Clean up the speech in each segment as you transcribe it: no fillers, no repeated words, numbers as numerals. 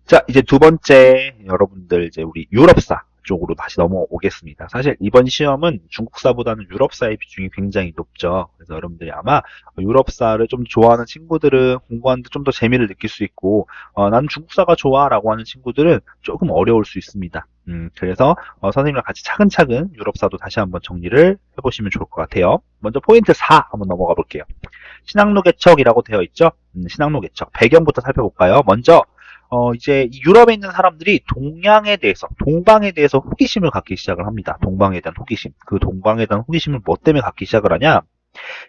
자, 이제 두 번째 여러분들 이제 우리 유럽사 쪽으로 다시 넘어오겠습니다. 사실 이번 시험은 중국사보다는 유럽사의 비중이 굉장히 높죠. 그래서 여러분들이 아마 유럽사를 좀 좋아하는 친구들은 공부하는데 좀 더 재미를 느낄 수 있고, 나는 중국사가 좋아라고 하는 친구들은 조금 어려울 수 있습니다. 그래서 선생님과 같이 차근차근 유럽사도 다시 한번 정리를 해보시면 좋을 것 같아요. 먼저 포인트 4 한번 넘어가 볼게요. 신항로 개척이라고 되어 있죠. 신항로 개척 배경부터 살펴볼까요? 먼저 이제 이 유럽에 있는 사람들이 동양에 대해서, 동방에 대해서 호기심을 갖기 시작을 합니다. 동방에 대한 호기심. 그 동방에 대한 호기심을 뭐 때문에 갖기 시작을 하냐?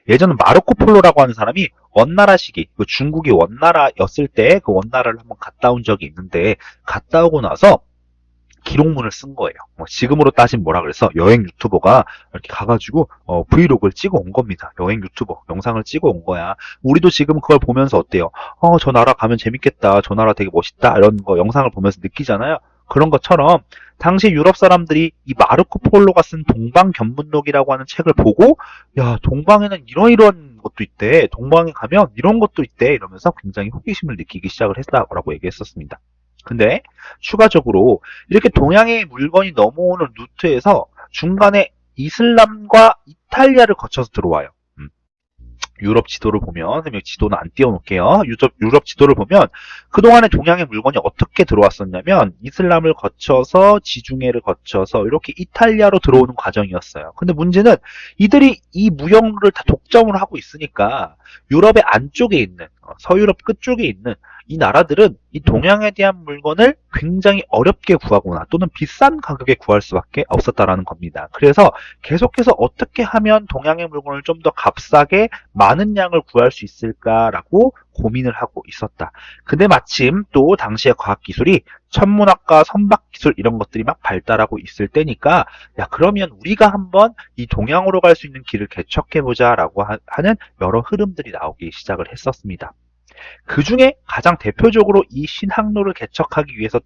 예전에 마르코 폴로라고 하는 사람이 원나라 시기, 그 중국이 원나라였을 때 그 원나라를 한번 갔다 온 적이 있는데, 갔다 오고 나서 기록문을 쓴 거예요. 지금으로 따지면 뭐라 그래서 여행 유튜버가 이렇게 가가지고 브이로그를 찍어 온 겁니다. 여행 유튜버 영상을 찍어 온 거야. 우리도 지금 그걸 보면서 어때요? 저 나라 가면 재밌겠다. 저 나라 되게 멋있다. 이런 거 영상을 보면서 느끼잖아요. 그런 것처럼 당시 유럽 사람들이 이 마르코 폴로가 쓴 동방견문록이라고 하는 책을 보고, 야, 동방에는 이런 것도 있대. 동방에 가면 이런 것도 있대. 이러면서 굉장히 호기심을 느끼기 시작을 했다라고 얘기했었습니다. 근데 추가적으로 이렇게 동양의 물건이 넘어오는 루트에서 중간에 이슬람과 이탈리아를 거쳐서 들어와요. 유럽 지도를 보면, 선생님 지도는 안 띄워놓을게요. 유럽 지도를 보면 그동안에 동양의 물건이 어떻게 들어왔었냐면 이슬람을 거쳐서 지중해를 거쳐서 이렇게 이탈리아로 들어오는 과정이었어요. 근데 문제는 이들이 이 무역을 다 독점을 하고 있으니까 유럽의 안쪽에 있는, 서유럽 끝쪽에 있는 이 나라들은 이 동양에 대한 물건을 굉장히 어렵게 구하거나 또는 비싼 가격에 구할 수밖에 없었다라는 겁니다. 그래서 계속해서 어떻게 하면 동양의 물건을 좀 더 값싸게 많은 양을 구할 수 있을까라고 고민을 하고 있었다. 근데 마침 또 당시의 과학기술이 천문학과 선박기술 이런 것들이 막 발달하고 있을 때니까, 야, 그러면 우리가 한번 이 동양으로 갈 수 있는 길을 개척해보자라고 하는 여러 흐름들이 나오기 시작을 했었습니다. 그 중에 가장 대표적으로 이 신항로를 개척하기 위해서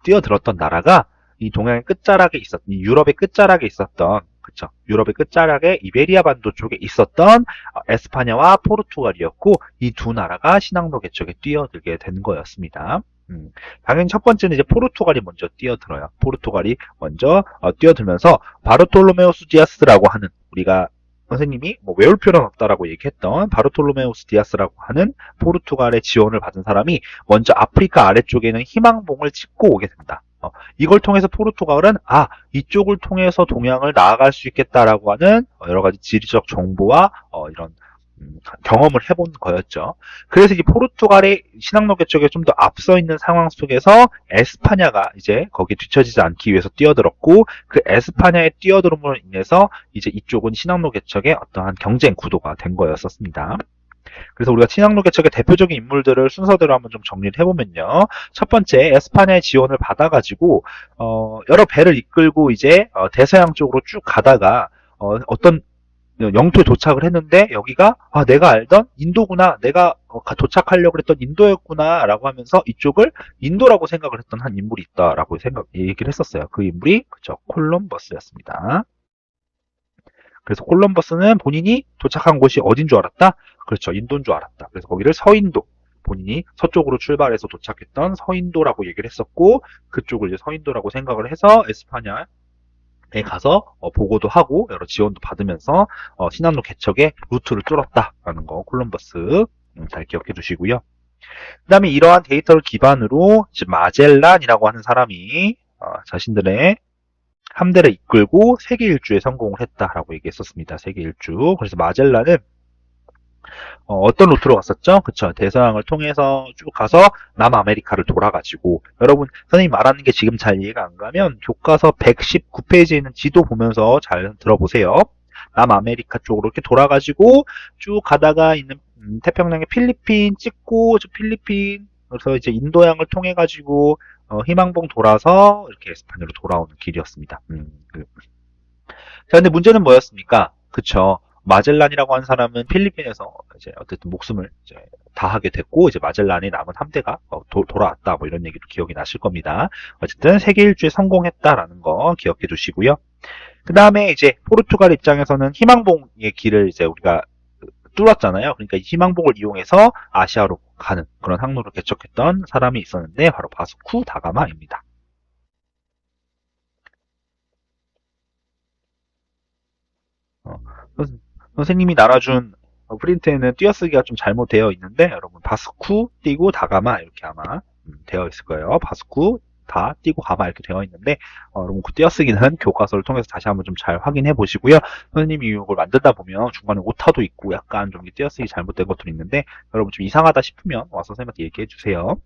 뛰어들었던 나라가 이 동양의 끝자락에 있었던, 이 유럽의 끝자락에 있었던, 그쵸, 유럽의 끝자락에 이베리아 반도 쪽에 있었던 에스파냐와 포르투갈이었고, 이 두 나라가 신항로 개척에 뛰어들게 된 거였습니다. 당연히 첫 번째는 이제 포르투갈이 먼저 뛰어들어요. 포르투갈이 먼저 뛰어들면서 바르톨로메우스 디아스라고 하는, 우리가 선생님이 뭐 외울 필요는 없다라고 얘기했던 바르톨로메우스 디아스라고 하는 포르투갈의 지원을 받은 사람이 먼저 아프리카 아래쪽에 있는 희망봉을 찍고 오게 된다. 이걸 통해서 포르투갈은 이쪽을 통해서 동양을 나아갈 수 있겠다라고 하는 여러 가지 지리적 정보와 이런 경험을 해본 거였죠. 그래서 이 포르투갈의 신항로 개척에 좀 더 앞서 있는 상황 속에서 에스파냐가 이제 거기에 뒤처지지 않기 위해서 뛰어들었고, 그 에스파냐의 뛰어들음으로 인해서 이제 이쪽은 신항로 개척의 어떠한 경쟁 구도가 된 거였었습니다. 그래서 우리가 신항로 개척의 대표적인 인물들을 순서대로 한번 좀 정리를 해보면요. 첫 번째, 에스파냐의 지원을 받아가지고 여러 배를 이끌고 이제 대서양 쪽으로 쭉 가다가 어떤 영토에 도착을 했는데, 여기가 내가 알던 인도구나, 내가 도착하려고 했던 인도였구나 라고 하면서 이쪽을 인도라고 생각을 했던 한 인물이 있다라고 얘기를 했었어요. 그 인물이 그쵸, 콜럼버스였습니다. 그래서 콜럼버스는 본인이 도착한 곳이 어딘 줄 알았다? 그렇죠, 인도인 줄 알았다. 그래서 거기를 서인도, 본인이 서쪽으로 출발해서 도착했던 서인도라고 얘기를 했었고, 그쪽을 이제 서인도라고 생각을 해서 에스파냐에 가서 보고도 하고 여러 지원도 받으면서 신항로 개척의 루트를 뚫었다라는 거, 콜럼버스 잘 기억해 두시고요. 그 다음에 이러한 데이터를 기반으로 마젤란이라고 하는 사람이 자신들의 함대를 이끌고 세계 일주에 성공을 했다라고 얘기했었습니다. 세계 일주. 그래서 마젤란은 어떤 루트로 갔었죠? 그쵸. 대서양을 통해서 쭉 가서 남아메리카를 돌아가지고, 여러분, 선생님 말하는 게 지금 잘 이해가 안 가면 교과서 119페이지에 있는 지도 보면서 잘 들어보세요. 남아메리카 쪽으로 이렇게 돌아가지고 쭉 가다가 있는 태평양의 필리핀 찍고, 저 필리핀, 그래서 이제 인도양을 통해 가지고 희망봉 돌아서 이렇게 에스파냐로 돌아오는 길이었습니다. 자, 근데 문제는 뭐였습니까? 그쵸. 마젤란이라고 하는 사람은 필리핀에서 이제 어쨌든 목숨을 이제 다하게 됐고, 이제 마젤란에 남은 함대가 돌아왔다, 뭐 이런 얘기도 기억이 나실 겁니다. 어쨌든 세계 일주에 성공했다라는 거 기억해 두시고요. 그 다음에 이제 포르투갈 입장에서는 희망봉의 길을 이제 우리가 뚫었잖아요. 그러니까 이 희망봉을 이용해서 아시아로 가는 그런 항로를 개척했던 사람이 있었는데 바로 바스쿠 다가마입니다. 어, 선생님이 날아준 프린트에는 띄어쓰기가 좀 잘못되어 있는데 여러분 바스쿠 띄고 다가마 이렇게 아마 되어 있을 거예요. 바스쿠 다 띄고 가마 이렇게 되어 있는데 여러분 그 띄어쓰기는 교과서를 통해서 다시 한번 좀 잘 확인해 보시고요. 선생님이 이걸 만들다 보면 중간에 오타도 있고 약간 좀 띄어쓰기 잘못된 것들이 있는데 여러분 좀 이상하다 싶으면 와서 선생님한테 얘기해 주세요.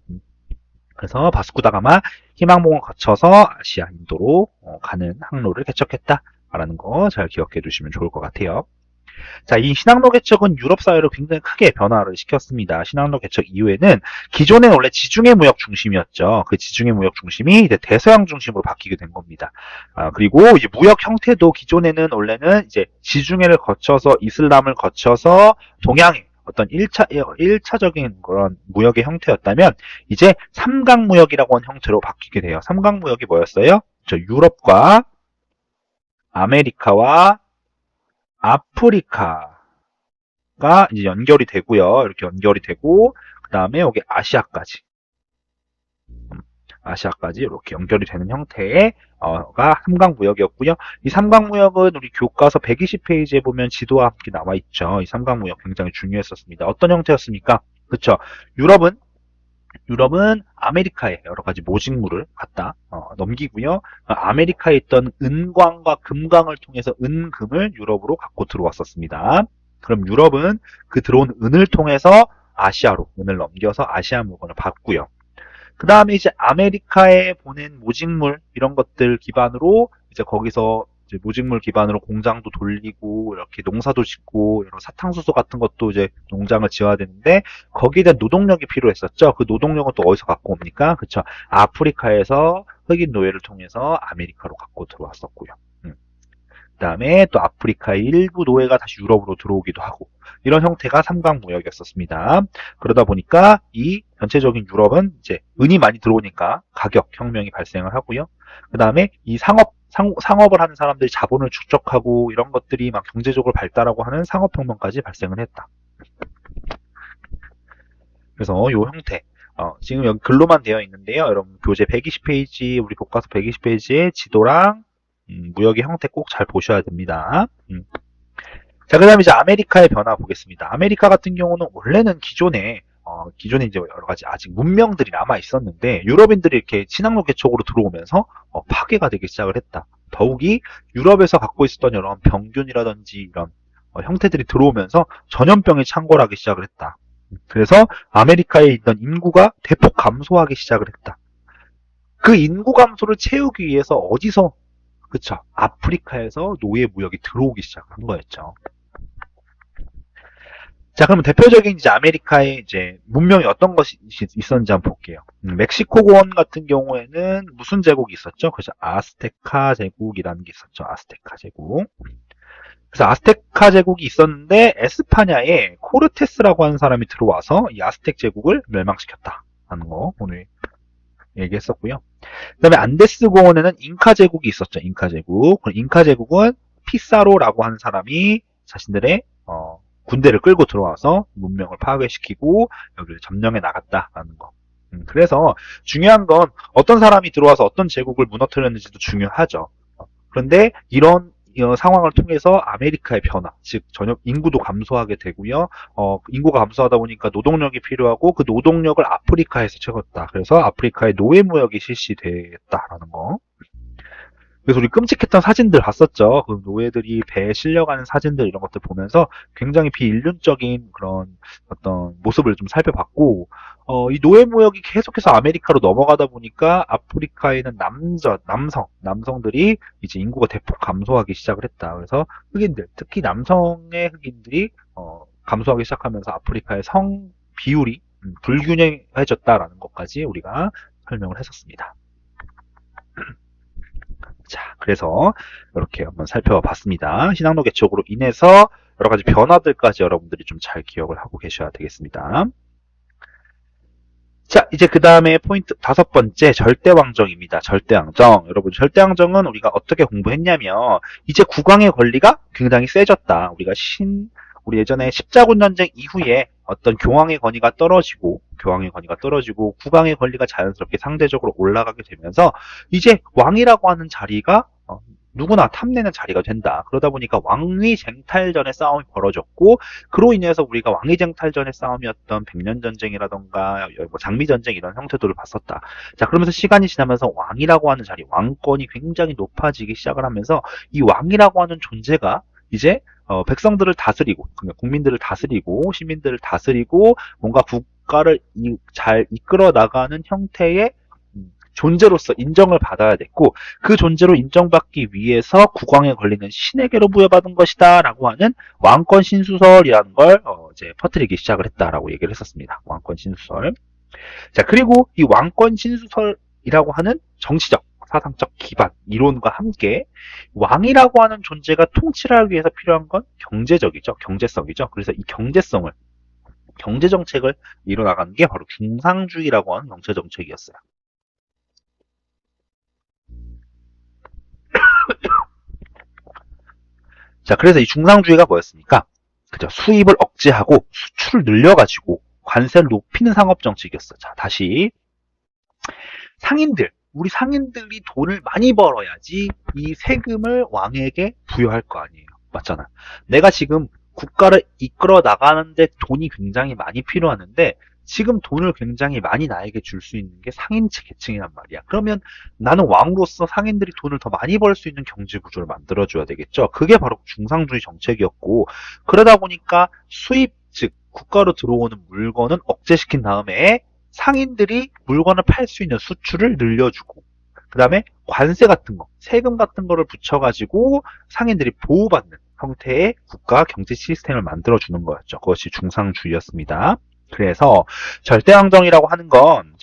그래서 바스쿠 다가마 희망봉을 거쳐서 아시아 인도로 가는 항로를 개척했다라는 거 잘 기억해 두시면 좋을 것 같아요. 자, 이 신항로 개척은 유럽 사회를 굉장히 크게 변화를 시켰습니다. 신항로 개척 이후에는 기존에는 원래 지중해 무역 중심이었죠. 그 지중해 무역 중심이 이제 대서양 중심으로 바뀌게 된 겁니다. 그리고 이제 무역 형태도 기존에는 원래는 이제 지중해를 거쳐서 이슬람을 거쳐서 동양에 어떤 1차적인 그런 무역의 형태였다면 이제 삼각무역이라고 하는 형태로 바뀌게 돼요. 삼각무역이 뭐였어요? 유럽과 아메리카와 아프리카가 이제 연결이 되고요. 이렇게 연결이 되고 그 다음에 여기 아시아까지 이렇게 연결이 되는 형태의 가 삼각무역이었고요. 이 삼각무역은 우리 교과서 120페이지에 보면 지도와 함께 나와 있죠. 이 삼각무역 굉장히 중요했었습니다. 어떤 형태였습니까? 그렇죠. 유럽은 아메리카에 여러 가지 모직물을 갖다 넘기고요. 아메리카에 있던 은광과 금광을 통해서 은금을 유럽으로 갖고 들어왔었습니다. 그럼 유럽은 그 들어온 은을 통해서 아시아로 은을 넘겨서 아시아 물건을 받고요. 그 다음에 이제 아메리카에 보낸 모직물 이런 것들 기반으로 이제 거기서 이제 모직물 기반으로 공장도 돌리고 이렇게 농사도 짓고 여러 사탕수수 같은 것도 이제 농장을 지어야 되는데 거기에 대한 노동력이 필요했었죠. 그 노동력은 또 어디서 갖고 옵니까? 그쵸? 아프리카에서 흑인 노예를 통해서 아메리카로 갖고 들어왔었고요. 그 다음에 또 아프리카의 일부 노예가 다시 유럽으로 들어오기도 하고 이런 형태가 삼각무역이었었습니다. 그러다 보니까 이 전체적인 유럽은 이제 은이 많이 들어오니까 가격 혁명이 발생을 하고요. 그 다음에 이 상업을 하는 사람들이 자본을 축적하고 이런 것들이 막 경제적으로 발달하고 하는 상업혁명까지 발생을 했다. 그래서 이 형태 지금 여기 글로만 되어 있는데요. 여러분 교재 120페이지 우리 교과서 120페이지에 지도랑 무역의 형태 꼭 잘 보셔야 됩니다. 자, 그 다음에 이제 아메리카의 변화 보겠습니다. 아메리카 같은 경우는 원래는 기존에 이제 여러 가지 아직 문명들이 남아 있었는데 유럽인들이 이렇게 신항로 개척으로 들어오면서 파괴가 되기 시작을 했다. 더욱이 유럽에서 갖고 있었던 여러 병균이라든지 이런 형태들이 들어오면서 전염병이 창궐하기 시작을 했다. 그래서 아메리카에 있던 인구가 대폭 감소하기 시작을 했다. 그 인구 감소를 채우기 위해서 어디서 그쵸. 아프리카에서 노예 무역이 들어오기 시작한 거였죠. 자, 그러면 대표적인 이제 아메리카의 이제 문명이 어떤 것이 있었는지 한번 볼게요. 멕시코권 같은 경우에는 무슨 제국이 있었죠? 그래서 아스테카 제국이라는 게 있었죠. 아스테카 제국. 그래서 아스테카 제국이 있었는데 에스파냐에 코르테스라고 하는 사람이 들어와서 이 아스텍 제국을 멸망시켰다라는 거 오늘 얘기했었고요. 그 다음에 안데스 고원에는 잉카 제국이 있었죠. 잉카 제국. 잉카 제국은 피사로라고 하는 사람이 자신들의 군대를 끌고 들어와서 문명을 파괴시키고 여기를 점령해 나갔다라는 거. 그래서 중요한 건 어떤 사람이 들어와서 어떤 제국을 무너뜨렸는지도 중요하죠. 그런데 이런 상황을 통해서 아메리카의 변화, 즉 전역 인구도 감소하게 되고요. 인구가 감소하다 보니까 노동력이 필요하고 그 노동력을 아프리카에서 채웠다. 그래서 아프리카의 노예 무역이 실시됐다라는 거. 그래서 우리 끔찍했던 사진들 봤었죠. 그 노예들이 배에 실려가는 사진들 이런 것들 보면서 굉장히 비인륜적인 그런 어떤 모습을 좀 살펴봤고, 이 노예 무역이 계속해서 아메리카로 넘어가다 보니까 아프리카에는 남성들이 이제 인구가 대폭 감소하기 시작을 했다. 그래서 흑인들, 특히 남성의 흑인들이 감소하기 시작하면서 아프리카의 성 비율이 불균형해졌다라는 것까지 우리가 설명을 했었습니다. 자, 그래서 이렇게 한번 살펴봤습니다. 신항로 개척으로 인해서 여러 가지 변화들까지 여러분들이 좀 잘 기억을 하고 계셔야 되겠습니다. 자, 이제 그 다음에 포인트 5번째 절대왕정입니다. 절대왕정. 여러분, 절대왕정은 우리가 어떻게 공부했냐면 이제 국왕의 권리가 굉장히 세졌다. 우리가 우리 예전에 십자군 전쟁 이후에 어떤 교황의 권위가 떨어지고 국왕의 권리가 자연스럽게 상대적으로 올라가게 되면서 이제 왕이라고 하는 자리가 누구나 탐내는 자리가 된다. 그러다 보니까 왕위쟁탈전의 싸움이 벌어졌고, 그로 인해서 우리가 왕위쟁탈전의 싸움이었던 백년전쟁이라던가 뭐 장미전쟁 이런 형태들을 봤었다. 자, 그러면서 시간이 지나면서 왕이라고 하는 자리, 왕권이 굉장히 높아지기 시작을 하면서 이 왕이라고 하는 존재가 이제 백성들을 다스리고, 그러니까 국민들을 다스리고, 시민들을 다스리고, 뭔가 국가를 잘 이끌어 나가는 형태의 존재로서 인정을 받아야 됐고, 그 존재로 인정받기 위해서 국왕에 걸리는 신에게로 부여받은 것이다 라고 하는 왕권 신수설이라는 걸 이제 퍼뜨리기 시작을 했다라고 얘기를 했었습니다. 왕권 신수설. 자, 그리고 이 왕권 신수설이라고 하는 정치적 사상적 기반, 이론과 함께 왕이라고 하는 존재가 통치를 하기 위해서 필요한 건 경제적이죠. 경제성이죠. 그래서 이 경제성을, 경제정책을 이뤄나가는 게 바로 중상주의라고 하는 경제정책이었어요. 자, 그래서 이 중상주의가 뭐였습니까? 그죠. 수입을 억제하고 수출을 늘려가지고 관세를 높이는 상업정책이었어요. 자, 다시. 우리 상인들이 돈을 많이 벌어야지 이 세금을 왕에게 부여할 거 아니에요. 맞잖아. 내가 지금 국가를 이끌어 나가는데 돈이 굉장히 많이 필요하는데 지금 돈을 굉장히 많이 나에게 줄 수 있는 게 상인 계층이란 말이야. 그러면 나는 왕으로서 상인들이 돈을 더 많이 벌 수 있는 경제 구조를 만들어줘야 되겠죠. 그게 바로 중상주의 정책이었고, 그러다 보니까 수입, 즉 국가로 들어오는 물건은 억제시킨 다음에 상인들이 물건을 팔 수 있는 수출을 늘려주고, 그 다음에 관세 같은 거, 세금 같은 거를 붙여가지고 상인들이 보호받는 형태의 국가 경제 시스템을 만들어주는 거였죠. 그것이 중상주의였습니다. 그래서 절대왕정이라고 하는 건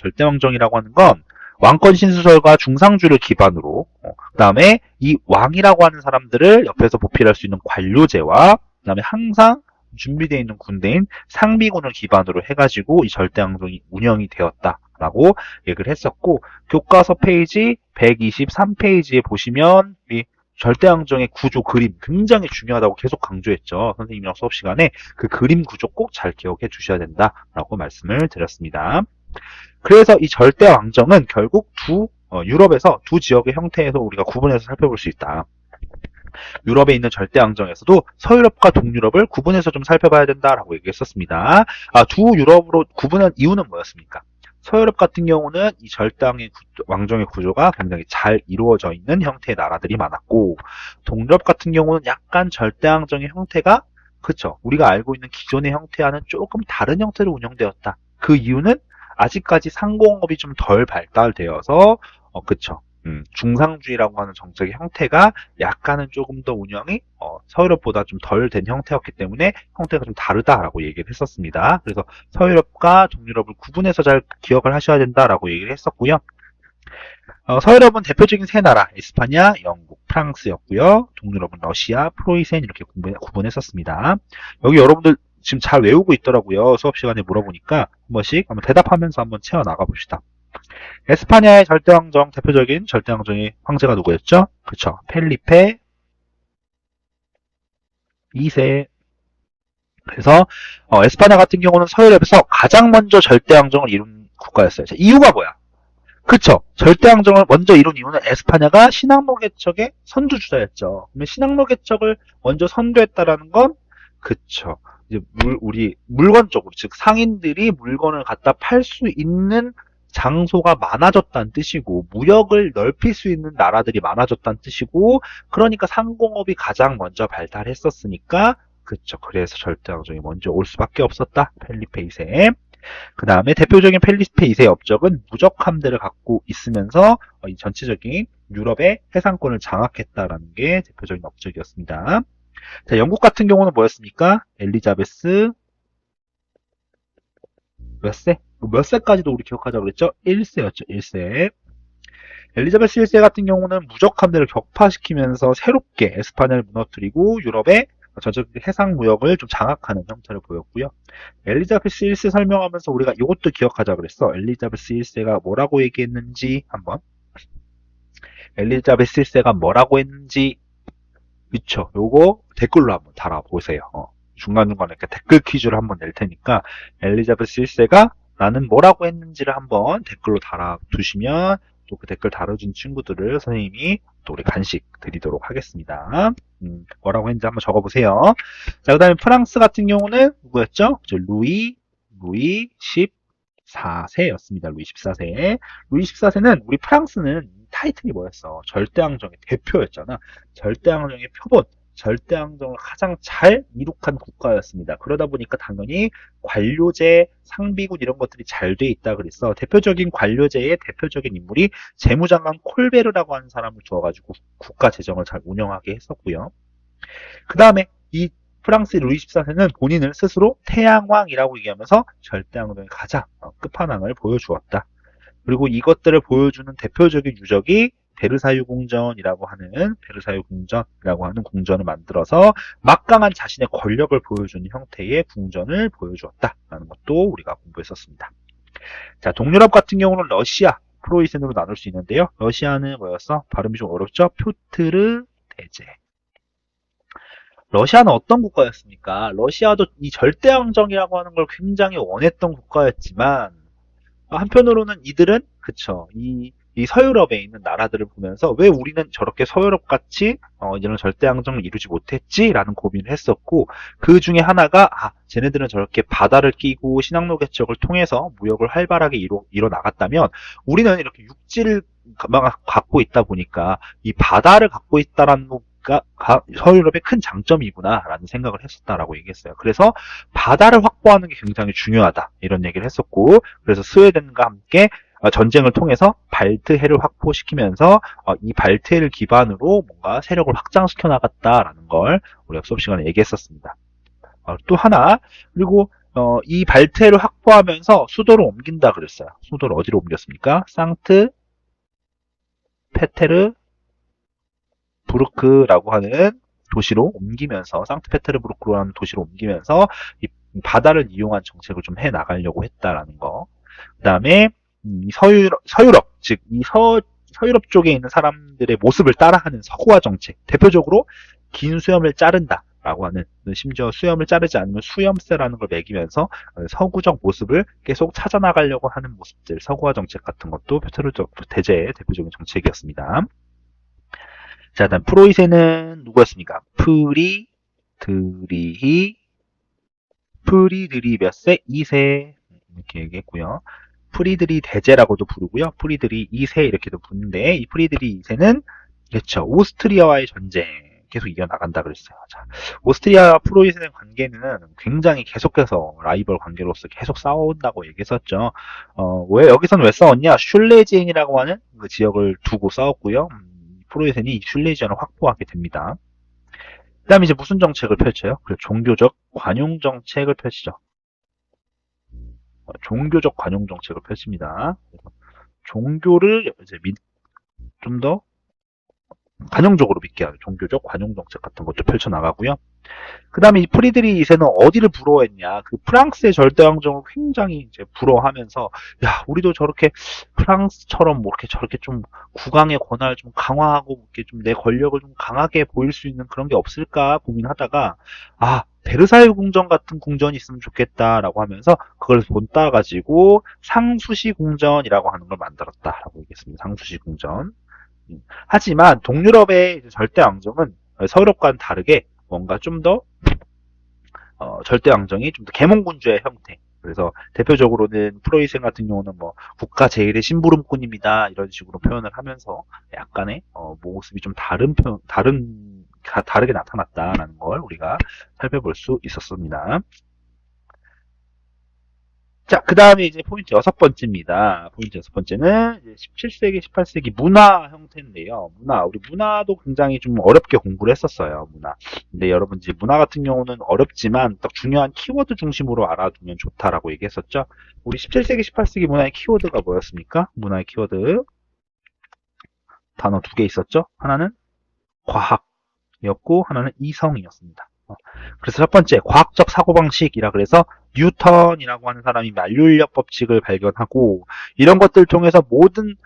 왕권 신수설과 중상주의를 기반으로, 그 다음에 이 왕이라고 하는 사람들을 옆에서 보필할 수 있는 관료제와, 그 다음에 항상 준비되어 있는 군대인 상비군을 기반으로 해가지고 이 절대왕정이 운영이 되었다라고 얘기를 했었고, 교과서 페이지 123페이지에 보시면 이 절대왕정의 구조 그림 굉장히 중요하다고 계속 강조했죠. 선생님이랑 수업 시간에 그 그림 구조 꼭 잘 기억해 주셔야 된다라고 말씀을 드렸습니다. 그래서 이 절대왕정은 결국 유럽에서 두 지역의 형태에서 우리가 구분해서 살펴볼 수 있다. 유럽에 있는 절대왕정에서도 서유럽과 동유럽을 구분해서 좀 살펴봐야 된다라고 얘기했었습니다. 두 유럽으로 구분한 이유는 뭐였습니까? 서유럽 같은 경우는 이 절대왕정의 구조가 굉장히 잘 이루어져 있는 형태의 나라들이 많았고, 동유럽 같은 경우는 약간 절대왕정의 형태가, 그쵸, 우리가 알고 있는 기존의 형태와는 조금 다른 형태로 운영되었다. 그 이유는 아직까지 상공업이 좀 덜 발달되어서 그쵸, 중상주의라고 하는 정책의 형태가 약간은 조금 더 운영이 서유럽보다 좀 덜 된 형태였기 때문에 형태가 좀 다르다라고 얘기를 했었습니다. 그래서 서유럽과 동유럽을 구분해서 잘 기억을 하셔야 된다라고 얘기를 했었고요. 서유럽은 대표적인 세 나라, 에스파냐, 영국, 프랑스였고요. 동유럽은 러시아, 프로이센 이렇게 구분했었습니다. 여기 여러분들 지금 잘 외우고 있더라고요. 수업 시간에 물어보니까 한 번씩 한번 대답하면서 한번 채워 나가 봅시다. 에스파냐의 절대왕정, 대표적인 절대왕정의 황제가 누구였죠? 그쵸. 펠리페 2세. 그래서 에스파냐 같은 경우는 서유럽에서 가장 먼저 절대왕정을 이룬 국가였어요. 자, 이유가 뭐야? 그쵸. 절대왕정을 먼저 이룬 이유는 에스파냐가 신항로 개척의 선두주자였죠. 그러면 신항로 개척을 먼저 선도했다라는 건, 그쵸. 이제 우리 물건 쪽으로, 즉 상인들이 물건을 갖다 팔 수 있는 장소가 많아졌다는 뜻이고, 무역을 넓힐 수 있는 나라들이 많아졌다는 뜻이고, 그러니까 상공업이 가장 먼저 발달했었으니까, 그쵸. 그래서 절대왕정이 먼저 올 수밖에 없었다. 펠리페 2세. 그 다음에 대표적인 펠리페 2세의 업적은 무적 함대를 갖고 있으면서 이 전체적인 유럽의 해상권을 장악했다라는 게 대표적인 업적이었습니다. 자, 영국 같은 경우는 뭐였습니까? 엘리자베스 몇 세? 몇 세까지도 우리 기억하자고 그랬죠? 1세였죠. 1세. 엘리자베스 1세 같은 경우는 무적 함대를 격파시키면서 새롭게 에스파냐를 무너뜨리고 유럽의 전체적 해상 무역을 좀 장악하는 형태를 보였고요. 엘리자베스 1세 설명하면서 우리가 이것도 기억하자 그랬어. 엘리자베스 1세가 뭐라고 얘기했는지 한번. 엘리자베스 1세가 뭐라고 했는지, 그쵸. 요거 댓글로 한번 달아보세요. 중간중간에 이렇게 댓글 퀴즈를 한번 낼 테니까 엘리자베스 1세가 나는 뭐라고 했는지를 한번 댓글로 달아두시면 또 그 댓글 달아준 친구들을 선생님이 또 우리 간식 드리도록 하겠습니다. 뭐라고 했는지 한번 적어보세요. 자, 그 다음에 프랑스 같은 경우는 누구였죠? 루이 14세였습니다. 루이 14세. 루이 14세는 우리 프랑스는 타이틀이 뭐였어? 절대왕정의 대표였잖아. 절대왕정의 표본. 절대왕정을 가장 잘 이룩한 국가였습니다. 그러다 보니까 당연히 관료제, 상비군 이런 것들이 잘 돼 있다 그랬어. 대표적인 관료제의 대표적인 인물이 재무장관 콜베르라고 하는 사람을 두어가지고 국가 재정을 잘 운영하게 했었고요. 그 다음에 이 프랑스 루이 14세는 본인을 스스로 태양왕이라고 얘기하면서 절대왕정의 가장 끝판왕을 보여주었다. 그리고 이것들을 보여주는 대표적인 유적이 베르사유 궁전이라고 하는 궁전을 만들어서 막강한 자신의 권력을 보여주는 형태의 궁전을 보여주었다라는 것도 우리가 공부했었습니다. 자, 동유럽 같은 경우는 러시아, 프로이센으로 나눌 수 있는데요. 러시아는 뭐였어? 발음이 좀 어렵죠? 표트르 대제. 러시아는 어떤 국가였습니까? 러시아도 이 절대왕정이라고 하는 걸 굉장히 원했던 국가였지만 한편으로는 이들은 그쵸 이 서유럽에 있는 나라들을 보면서 왜 우리는 저렇게 서유럽 같이 이런 절대왕정을 이루지 못했지라는 고민을 했었고 그 중에 하나가 쟤네들은 저렇게 바다를 끼고 신항로 개척을 통해서 무역을 활발하게 이뤄 나갔다면 우리는 이렇게 육지를 갖고 있다 보니까 이 바다를 갖고 있다라는 서유럽의 큰 장점이구나라는 생각을 했었다라고 얘기했어요. 그래서 바다를 확보하는 게 굉장히 중요하다 이런 얘기를 했었고 그래서 스웨덴과 함께 전쟁을 통해서 발트해를 확보시키면서 이 발트해를 기반으로 뭔가 세력을 확장시켜 나갔다라는 걸 우리가 수업 시간에 얘기했었습니다. 또 하나 그리고 이 발트해를 확보하면서 수도를 옮긴다 그랬어요. 수도를 어디로 옮겼습니까? 상트 페테르부르크라고 하는 도시로 옮기면서 상트페테르부르크라는 도시로 옮기면서 이 바다를 이용한 정책을 좀 해 나가려고 했다라는 거. 그다음에 서유럽 즉 이 서유럽 쪽에 있는 사람들의 모습을 따라하는 서구화 정책. 대표적으로 긴 수염을 자른다라고 하는 심지어 수염을 자르지 않으면 수염세라는 걸 매기면서 서구적 모습을 계속 찾아 나가려고 하는 모습들. 서구화 정책 같은 것도 페테르 대제의 대표적인 정책이었습니다. 자, 다음 프로이센은 누구였습니까? 프리드리히 몇 세? 2세 이렇게 얘기했고요. 프리드리 대제라고도 부르고요. 프리드리 2세 이렇게도 부르는데 이 프리드리 2세는 그렇죠. 오스트리아와의 전쟁 계속 이겨나간다 그랬어요. 자, 오스트리아와 프로이센의 관계는 굉장히 계속해서 라이벌 관계로서 계속 싸운다고 얘기했었죠. 여기서는 왜 싸웠냐? 슐레지엔이라고 하는 그 지역을 두고 싸웠고요. 프로이센이 슐레지안을 확보하게 됩니다. 그 다음에 이제 무슨 정책을 펼쳐요? 종교적 관용 정책을 펼치죠. 종교적 관용 정책을 펼칩니다. 종교를 이제 좀 더 관용적으로 믿게 하는 종교적 관용 정책 같은 것도 펼쳐나가고요. 그 다음에 이 프리드리 2세는 어디를 부러워했냐? 그 프랑스의 절대왕정을 굉장히 이제 부러워하면서, 야, 우리도 저렇게 프랑스처럼 뭐 이렇게 저렇게 좀 국왕의 권한을 좀 강화하고 이렇게 좀 내 권력을 좀 강하게 보일 수 있는 그런 게 없을까 고민하다가, 베르사유 궁전 같은 궁전이 있으면 좋겠다라고 하면서 그걸 본따가지고 상수시 궁전이라고 하는 걸 만들었다라고 얘기했습니다. 상수시 궁전. 하지만 동유럽의 절대왕정은 서유럽과는 다르게 뭔가 좀 더 절대왕정이 좀 더 계몽군주의 형태. 그래서 대표적으로는 프로이센 같은 경우는 뭐 국가 제일의 심부름꾼입니다 이런 식으로 표현을 하면서 약간의 모습이 좀 다르게 나타났다라는 걸 우리가 살펴볼 수 있었습니다. 자, 그 다음에 이제 포인트 6번째입니다. 포인트 6번째는 17세기, 18세기 문화 형태인데요. 우리 문화도 굉장히 좀 어렵게 공부를 했었어요, 문화. 근데 여러분, 이제 문화 같은 경우는 어렵지만 딱 중요한 키워드 중심으로 알아두면 좋다라고 얘기했었죠. 우리 17세기, 18세기 문화의 키워드가 뭐였습니까? 문화의 키워드. 단어 2개 있었죠? 하나는 과학이었고, 하나는 이성이었습니다. 그래서 첫 번째, 과학적 사고방식이라 그래서 뉴턴이라고 하는 사람이 만류인력 법칙을 발견하고 이런 것들을 통해서 모든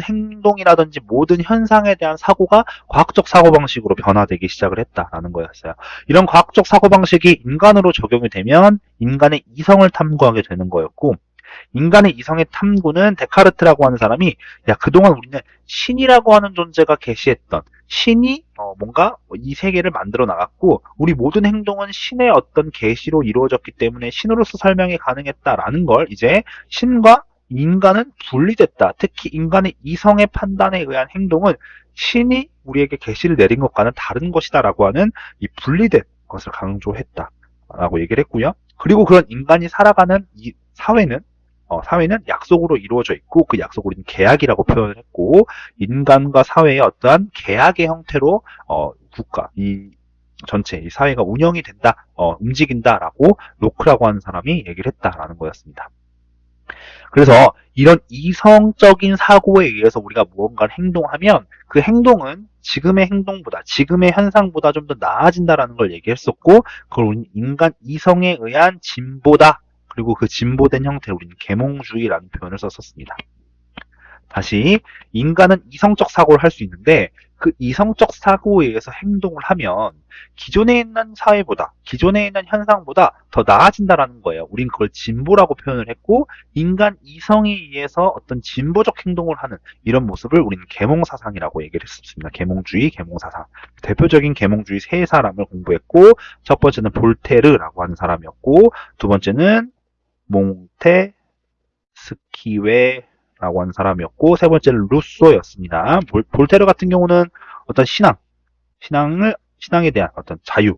행동이라든지 모든 현상에 대한 사고가 과학적 사고방식으로 변화되기 시작을 했다라는 거였어요. 이런 과학적 사고방식이 인간으로 적용이 되면 인간의 이성을 탐구하게 되는 거였고 인간의 이성의 탐구는 데카르트라고 하는 사람이 야 그동안 우리는 신이라고 하는 존재가 계시했던 신이 뭔가 이 세계를 만들어 나갔고 우리 모든 행동은 신의 어떤 계시로 이루어졌기 때문에 신으로서 설명이 가능했다라는 걸 이제 신과 인간은 분리됐다. 특히 인간의 이성의 판단에 의한 행동은 신이 우리에게 계시를 내린 것과는 다른 것이다라고 하는 이 분리된 것을 강조했다라고 얘기를 했고요. 그리고 그런 인간이 살아가는 이 사회는 약속으로 이루어져 있고 그 약속을 우리는 계약이라고 표현을 했고 인간과 사회의 어떠한 계약의 형태로 국가 이 전체 이 사회가 운영이 된다, 움직인다라고 로크라고 하는 사람이 얘기를 했다라는 거였습니다. 그래서 이런 이성적인 사고에 의해서 우리가 무언가를 행동하면 그 행동은 지금의 행동보다 지금의 현상보다 좀 더 나아진다라는 걸 얘기했었고 그걸 우리는 인간 이성에 의한 진보다 그리고 그 진보된 형태를 우리는 계몽주의라는 표현을 썼었습니다. 다시 인간은 이성적 사고를 할 수 있는데 그 이성적 사고에 의해서 행동을 하면 기존에 있는 사회보다 기존에 있는 현상보다 더 나아진다라는 거예요. 우린 그걸 진보라고 표현을 했고 인간 이성에 의해서 어떤 진보적 행동을 하는 이런 모습을 우리는 계몽사상이라고 얘기를 했습니다. 계몽주의, 계몽사상. 대표적인 계몽주의 세 사람을 공부했고 첫 번째는 볼테르라고 하는 사람이었고 두 번째는 몽테스키웨라고 하는 사람이었고 세 번째는 루소였습니다. 볼테르 같은 경우는 어떤 신앙에 대한 어떤 자유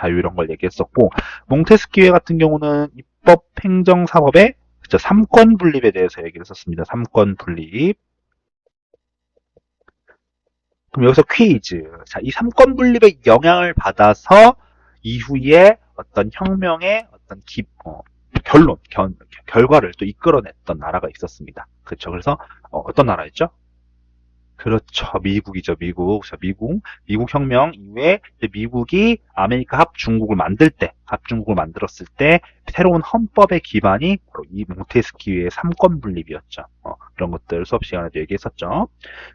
이런 걸 얘기했었고 몽테스키웨 같은 경우는 입법, 행정, 사법의 삼권 분립에 대해서 얘기를 했었습니다. 삼권 분립. 그럼 여기서 퀴즈. 자, 이 삼권 분립의 영향을 받아서 이후에 어떤 혁명의 어떤 결과를 또 이끌어냈던 나라가 있었습니다. 그렇죠. 그래서 어떤 나라였죠? 그렇죠. 미국이죠. 미국. 미국 혁명 이후에 미국이 아메리카 합중국을 만들었을 때 새로운 헌법의 기반이 바로 이 몽테스키유의 삼권 분립이었죠. 이런 것들 수업 시간에도 얘기했었죠.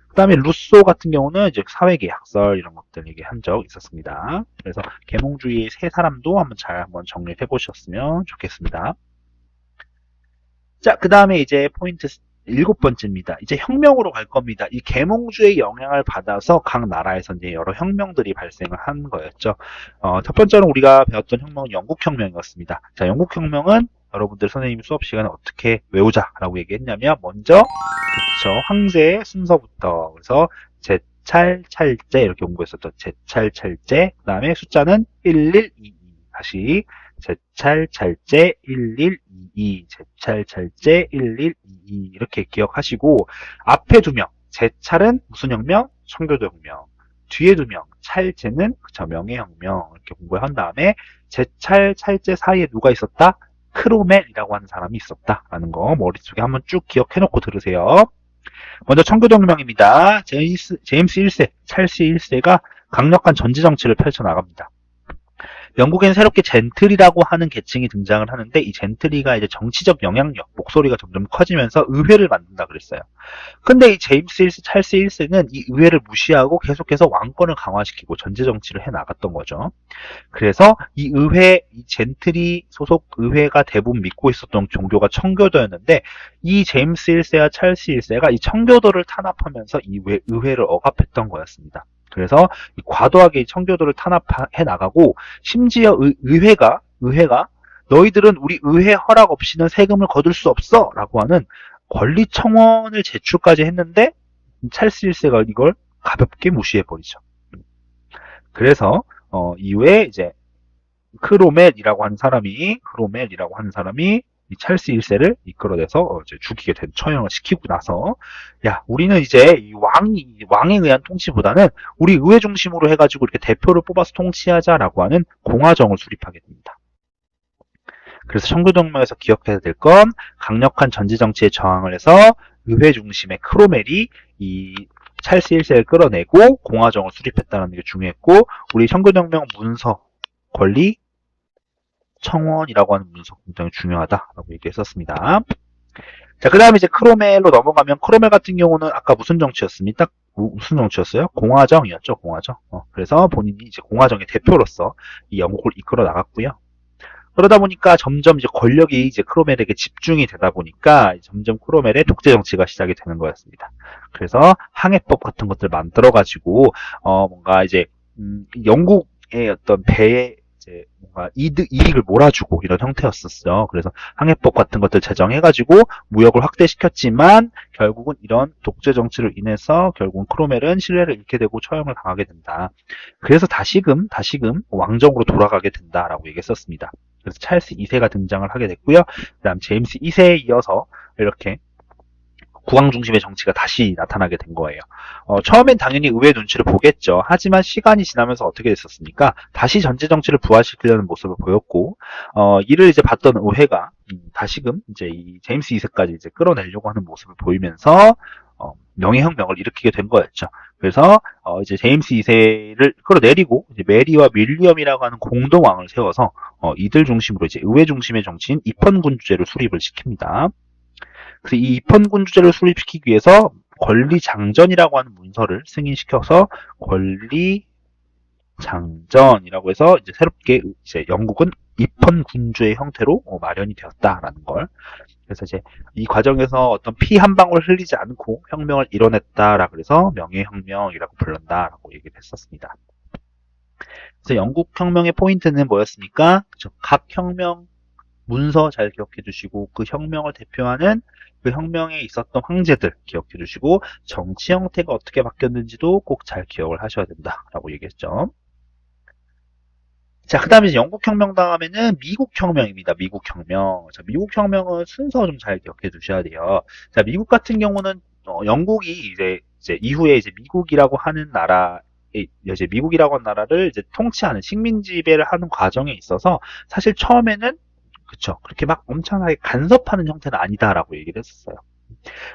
그 다음에 루소 같은 경우는 이제 사회계약설 이런 것들 얘기한 적 있었습니다. 그래서 계몽주의 세 사람도 한번 정리해 보셨으면 좋겠습니다. 자, 그 다음에 이제 포인트 7번째입니다. 이제 혁명으로 갈 겁니다. 이 계몽주의 영향을 받아서 각 나라에서 이제 여러 혁명들이 발생을 한 거였죠. 첫 번째로 우리가 배웠던 혁명은 영국혁명이었습니다. 자, 영국혁명은 여러분들 선생님이 수업 시간에 어떻게 외우자라고 얘기했냐면 먼저 그쵸 황제의 순서부터 그래서 제찰, 찰제 이렇게 공부했었죠. 제찰, 찰제 그 다음에 숫자는 1122 다시 제찰, 찰제 1122 제찰, 찰제 1122 이렇게 기억하시고 앞에 두 명 제찰은 무슨 혁명? 청교도 혁명 뒤에 두 명 찰제는 그쵸 명예혁명 이렇게 공부를 한 다음에 제찰, 찰제 사이에 누가 있었다? 크로멜이라고 하는 사람이 있었다라는 거 머릿속에 한번 쭉 기억해놓고 들으세요. 먼저 청교도혁명입니다. 제임스 1세, 찰스 1세가 강력한 전제정치를 펼쳐나갑니다. 영국에는 새롭게 젠틀이라고 하는 계층이 등장을 하는데 이 젠틀이가 이제 정치적 영향력, 목소리가 점점 커지면서 의회를 만든다 그랬어요. 근데 이 제임스 1세, 찰스 1세는 이 의회를 무시하고 계속해서 왕권을 강화시키고 전제 정치를 해 나갔던 거죠. 그래서 이 젠틀이 소속 의회가 대부분 믿고 있었던 종교가 청교도였는데 이 제임스 1세와 찰스 1세가 이 청교도를 탄압하면서 이 의회를 억압했던 거였습니다. 그래서 과도하게 청교도를 탄압해 나가고 심지어 의회가 너희들은 우리 의회 허락 없이는 세금을 거둘 수 없어 라고 하는 권리청원을 제출까지 했는데 찰스 1세가 이걸 가볍게 무시해버리죠. 그래서 이후에 이제 크로멜이라고 하는 사람이 이 찰스 1세를 이끌어내서 이제 죽이게 된 처형을 시키고 나서 야 우리는 이제 이 왕에 의한 통치보다는 우리 의회 중심으로 해가지고 이렇게 대표를 뽑아서 통치하자라고 하는 공화정을 수립하게 됩니다. 그래서 청교도혁명에서 기억해야 될 건 강력한 전제정치에 저항을 해서 의회 중심의 크로멜이 이 찰스 1세를 끌어내고 공화정을 수립했다는 게 중요했고, 우리 청교동혁명 문서 권리 청원이라고 하는 문서 굉장히 중요하다라고 얘기했었습니다. 자, 그 다음에 이제 크로멜로 넘어가면, 크로멜 같은 경우는 아까 무슨 정치였습니까? 무슨 정치였어요? 공화정이었죠, 공화정. 그래서 본인이 이제 공화정의 대표로서 이 영국을 이끌어 나갔고요. 그러다 보니까 점점 이제 권력이 이제 크로멜에게 집중이 되다 보니까 점점 크로멜의 독재 정치가 시작이 되는 거였습니다. 그래서 항해법 같은 것들을 만들어가지고, 뭔가 이제, 영국의 어떤 배에 이제 뭔가 이익을 몰아주고 이런 형태였었어요. 그래서 항해법 같은 것들 제정해가지고 무역을 확대시켰지만 결국은 이런 독재 정치로 인해서 결국은 크로멜은 신뢰를 잃게 되고 처형을 당하게 된다. 그래서 다시금 왕정으로 돌아가게 된다라고 얘기했었습니다. 그래서 찰스 2세가 등장을 하게 됐고요. 그다음 제임스 2세에 이어서 이렇게 국왕 중심의 정치가 다시 나타나게 된 거예요. 처음엔 당연히 의회 눈치를 보겠죠. 하지만 시간이 지나면서 어떻게 됐었습니까? 다시 전제 정치를 부활시키려는 모습을 보였고, 이를 이제 봤던 의회가 다시금 이제 이 제임스 2세까지 이제 끌어내려고 하는 모습을 보이면서 명예혁명을 일으키게 된 거였죠. 그래서 이제 제임스 2세를 끌어내리고 이제 메리와 윌리엄이라고 하는 공동왕을 세워서 이들 중심으로 이제 의회 중심의 정치인 입헌군주제를 수립을 시킵니다. 그래서 이 입헌군주제를 수립시키기 위해서 권리장전이라고 하는 문서를 승인시켜서 권리장전이라고 해서 이제 새롭게 이제 영국은 입헌군주의 형태로 마련이 되었다라는 걸. 그래서 이제 이 과정에서 어떤 피 한 방울 흘리지 않고 혁명을 이뤄냈다라 그래서 명예혁명이라고 불렀다라고 얘기를 했었습니다. 그래서 영국 혁명의 포인트는 뭐였습니까? 그렇죠. 각 혁명 문서 잘 기억해 두시고 그 혁명을 대표하는 그 혁명에 있었던 황제들 기억해 두시고 정치 형태가 어떻게 바뀌었는지도 꼭 잘 기억을 하셔야 된다라고 얘기했죠. 자, 그 다음에 영국 혁명 다음에는 미국 혁명입니다. 미국 혁명. 자, 미국 혁명은 순서 좀 잘 기억해 두셔야 돼요. 자, 미국 같은 경우는 영국이 이제 이후에 이제 미국이라고 하는 나라 이제 미국이라고 하는 나라를 이제 통치하는 식민 지배를 하는 과정에 있어서 사실 처음에는 그쵸 그렇게 막 엄청나게 간섭하는 형태는 아니다라고 얘기를 했었어요.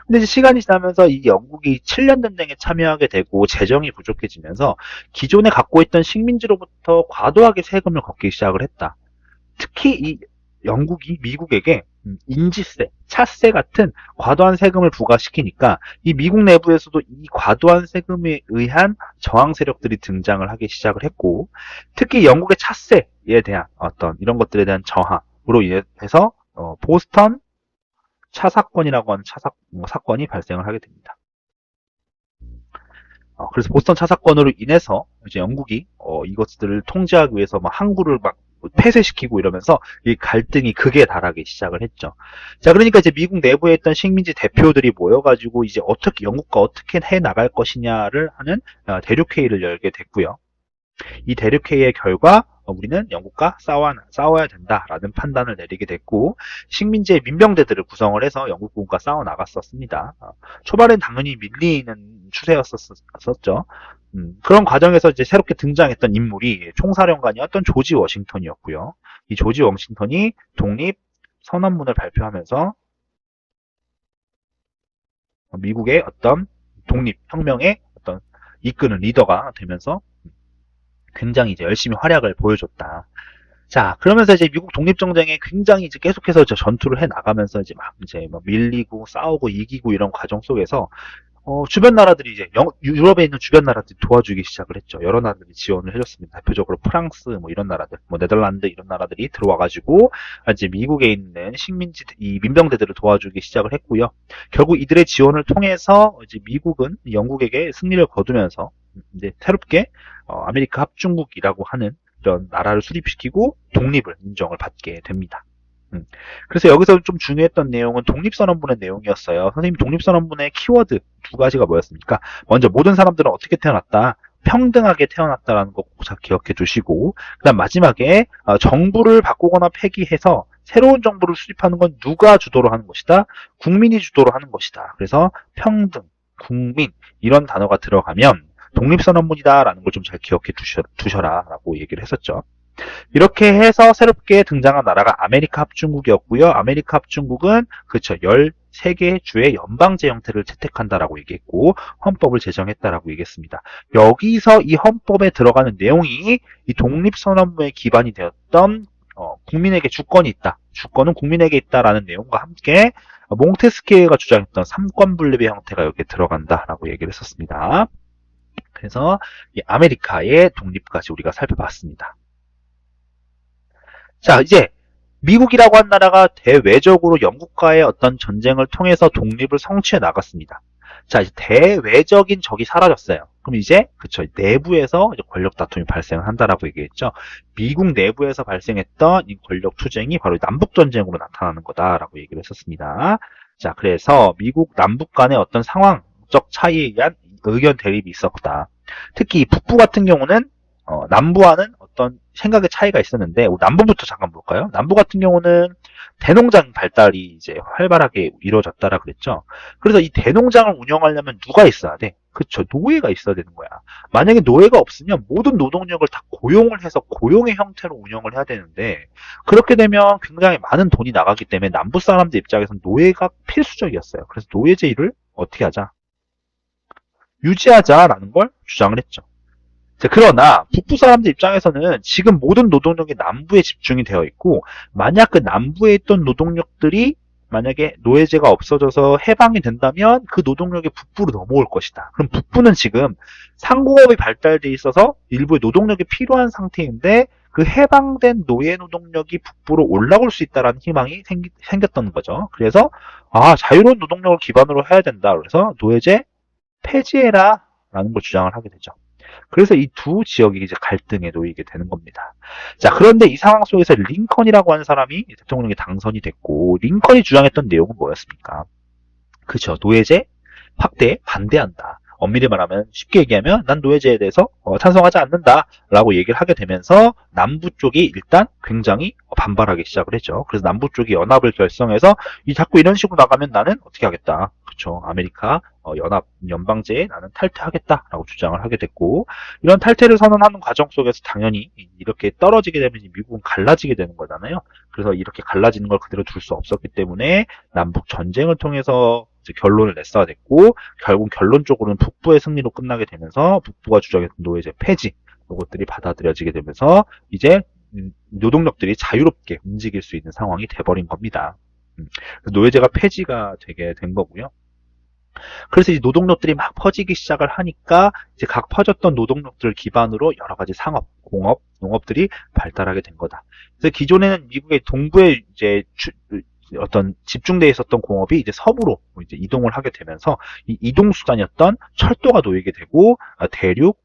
근데 이제 시간이 지나면서 이 영국이 7년 전쟁에 참여하게 되고 재정이 부족해지면서 기존에 갖고 있던 식민지로부터 과도하게 세금을 걷기 시작을 했다. 특히 이 영국이 미국에게 인지세, 차세 같은 과도한 세금을 부과시키니까 이 미국 내부에서도 이 과도한 세금에 의한 저항 세력들이 등장을 하기 시작을 했고 특히 영국의 차세에 대한 어떤 이런 것들에 대한 저항으로 인해서 보스턴 차 사건이라고 하는 사건이 발생을 하게 됩니다. 그래서 보스턴 차 사건으로 인해서 이제 영국이 이것들을 통제하기 위해서 막 항구를 막 폐쇄시키고 이러면서 이 갈등이 극에 달하기 시작을 했죠. 자, 그러니까 이제 미국 내부에 있던 식민지 대표들이 모여가지고 이제 어떻게 영국과 어떻게 해 나갈 것이냐를 하는 대륙회의를 열게 됐고요. 이 대륙회의의 결과 우리는 영국과 싸워야 된다라는 판단을 내리게 됐고 식민지의 민병대들을 구성을 해서 영국군과 싸워 나갔었습니다. 초반엔 당연히 밀리는 추세였었죠. 그런 과정에서 이제 새롭게 등장했던 인물이 총사령관이었던 조지 워싱턴이었고요. 이 조지 워싱턴이 독립 선언문을 발표하면서 미국의 어떤 독립혁명의 어떤 이끄는 리더가 되면서 굉장히 이제 열심히 활약을 보여줬다. 자, 그러면서 이제 미국 독립전쟁에 굉장히 이제 계속해서 이제 전투를 해 나가면서 이제 막 밀리고 싸우고 이기고 이런 과정 속에서 주변 나라들이 이제 유럽에 있는 주변 나라들이 도와주기 시작을 했죠. 여러 나라들이 지원을 해줬습니다. 대표적으로 프랑스 뭐 이런 나라들, 뭐 네덜란드 이런 나라들이 들어와가지고 이제 미국에 있는 식민지 이 민병대들을 도와주기 시작을 했고요. 결국 이들의 지원을 통해서 이제 미국은 영국에게 승리를 거두면서 이제 새롭게 아메리카 합중국이라고 하는 이런 나라를 수립시키고 독립을 인정을 받게 됩니다. 그래서 여기서 좀 중요했던 내용은 독립선언문의 내용이었어요. 선생님 독립선언문의 키워드 두 가지가 뭐였습니까? 먼저 모든 사람들은 어떻게 태어났다? 평등하게 태어났다라는 거 꼭 잘 기억해 두시고 그다음 마지막에 정부를 바꾸거나 폐기해서 새로운 정부를 수립하는 건 누가 주도로 하는 것이다? 국민이 주도로 하는 것이다. 그래서 평등, 국민 이런 단어가 들어가면 독립선언문이다라는 걸 좀 잘 기억해 두셔라라고 얘기를 했었죠. 이렇게 해서 새롭게 등장한 나라가 아메리카 합중국이었고요. 아메리카 합중국은 그쵸 13개의 주의 연방제 형태를 채택한다라고 얘기했고 헌법을 제정했다라고 얘기했습니다. 여기서 이 헌법에 들어가는 내용이 이 독립선언부의 기반이 되었던 국민에게 주권이 있다. 주권은 국민에게 있다라는 내용과 함께 몽테스키에가 주장했던 삼권 분립의 형태가 여기에 들어간다라고 얘기를 했었습니다. 그래서 이 아메리카의 독립까지 우리가 살펴봤습니다. 자, 이제 미국이라고 한 나라가 대외적으로 영국과의 어떤 전쟁을 통해서 독립을 성취해 나갔습니다. 자, 이제 대외적인 적이 사라졌어요. 그럼 이제 그쵸 내부에서 이제 권력 다툼이 발생을 한다라고 얘기했죠. 미국 내부에서 발생했던 이 권력 투쟁이 바로 남북 전쟁으로 나타나는 거다라고 얘기를 했었습니다. 자, 그래서 미국 남북 간의 어떤 상황적 차이에 의한 의견 대립이 있었다. 특히 이 북부 같은 경우는 남부와는 어떤 생각의 차이가 있었는데 남부부터 잠깐 볼까요? 남부 같은 경우는 대농장 발달이 이제 활발하게 이루어졌다라 그랬죠. 그래서 이 대농장을 운영하려면 누가 있어야 돼? 그쵸, 노예가 있어야 되는 거야. 만약에 노예가 없으면 모든 노동력을 다 고용을 해서 고용의 형태로 운영을 해야 되는데 그렇게 되면 굉장히 많은 돈이 나가기 때문에 남부 사람들 입장에서는 노예가 필수적이었어요. 그래서 노예제의를 어떻게 하자? 유지하자라는 걸 주장을 했죠. 자, 그러나 북부 사람들 입장에서는 지금 모든 노동력이 남부에 집중이 되어 있고 만약 그 남부에 있던 노동력들이 만약에 노예제가 없어져서 해방이 된다면 그 노동력이 북부로 넘어올 것이다. 그럼 북부는 지금 상공업이 발달돼 있어서 일부의 노동력이 필요한 상태인데 그 해방된 노예 노동력이 북부로 올라올 수 있다는 희망이 생겼던 거죠. 그래서 자유로운 노동력을 기반으로 해야 된다. 그래서 노예제 폐지해라 라는 걸 주장을 하게 되죠. 그래서 이 두 지역이 이제 갈등에 놓이게 되는 겁니다. 자, 그런데 이 상황 속에서 링컨이라고 하는 사람이 대통령에 당선이 됐고, 링컨이 주장했던 내용은 뭐였습니까? 그쵸. 노예제 확대에 반대한다. 엄밀히 말하면, 쉽게 얘기하면, 난 노예제에 대해서 찬성하지 않는다. 라고 얘기를 하게 되면서, 남부 쪽이 일단 굉장히 반발하기 시작을 했죠. 그래서 남부 쪽이 연합을 결성해서, 자꾸 이런 식으로 나가면 나는 어떻게 하겠다. 그쵸. 아메리카 연합 연방제에 나는 탈퇴하겠다라고 주장을 하게 됐고 이런 탈퇴를 선언하는 과정 속에서 당연히 이렇게 떨어지게 되면 미국은 갈라지게 되는 거잖아요. 그래서 이렇게 갈라지는 걸 그대로 둘 수 없었기 때문에 남북 전쟁을 통해서 이제 결론을 냈어야 됐고 결국 결론적으로는 북부의 승리로 끝나게 되면서 북부가 주장했던 노예제 폐지 이것들이 받아들여지게 되면서 이제 노동력들이 자유롭게 움직일 수 있는 상황이 돼버린 겁니다. 노예제가 폐지가 되게 된 거고요. 그래서 이 노동력들이 막 퍼지기 시작을 하니까 이제 각 퍼졌던 노동력들을 기반으로 여러 가지 상업, 공업, 농업들이 발달하게 된 거다. 그래서 기존에는 미국의 동부에 이제 어떤 집중되어 있었던 공업이 이제 서부로 이제 이동을 하게 되면서 이 이동 수단이었던 철도가 놓이게 되고 대륙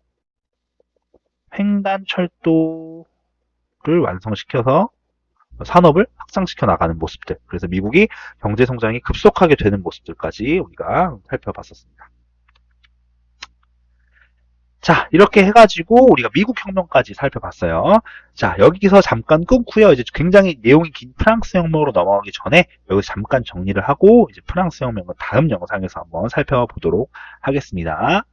횡단 철도를 완성시켜서 산업을 확장시켜 나가는 모습들. 그래서 미국이 경제 성장이 급속하게 되는 모습들까지 우리가 살펴봤었습니다. 자, 이렇게 해가지고 우리가 미국 혁명까지 살펴봤어요. 자, 여기서 잠깐 끊고요. 이제 굉장히 내용이 긴 프랑스 혁명으로 넘어가기 전에 여기서 잠깐 정리를 하고 이제 프랑스 혁명은 다음 영상에서 한번 살펴보도록 하겠습니다.